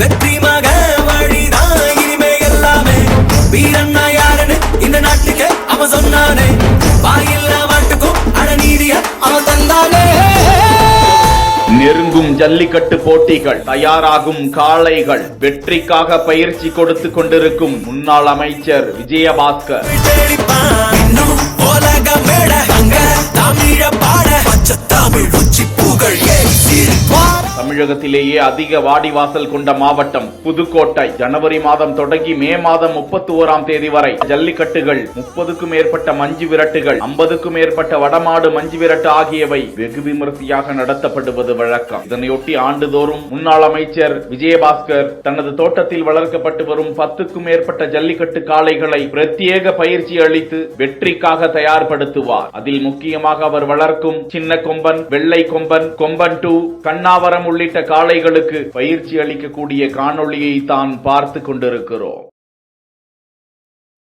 வெற்றி மக வழிதான் இனிமே எல்லாமே. வீரண்ணா யாருன்னு இந்த நாட்டுக்கு அவன் சொன்னானே, வாயில்லா மாட்டுக்கும் அடநீதிய அவன் தந்தானே. நெருங்கும் ஜல்லிக்கட்டு போட்டிகள், தயாராகும் காளைகள், வெற்றிக்காக பயிற்சி கொடுத்து கொண்டிருக்கும் முன்னாள் அமைச்சர் விஜயபாஸ்கர். தமிழகத்திலேயே அதிக வாடிவாசல் கொண்ட மாவட்டம் புதுக்கோட்டை. ஜனவரி மாதம் தொடங்கி மே மாதம் 31ஆம் தேதி வரை ஜல்லிக்கட்டுகள், 30க்கும் மேற்பட்ட மஞ்சு விரட்டுகள், 50க்கும் மேற்பட்ட வடமாடு மஞ்சு விரட்டு ஆகியவை வெகு விமரிசையாக நடத்தப்படுவது வழக்கம். இதனையொட்டி ஆண்டுதோறும் முன்னாள் அமைச்சர் விஜயபாஸ்கர் தனது தோட்டத்தில் வளர்க்கப்பட்டு வரும் 10க்கும் மேற்பட்ட ஜல்லிக்கட்டு காளைகளை பிரத்யேக பயிற்சி அளித்து வெற்றிக்காக தயார்படுத்துவார். அதில் முக்கியமாக அவர் வளர்க்கும் சின்ன கொம்பன், வெள்ளை கொம்பன், கொம்பன் 2, கண்ணாவரம் உள்ளிட்ட காளைகளுக்கு பயிற்சி அளிக்கக்கூடிய காணொளியை தான் பார்த்து கொண்டிருக்கிறோம்.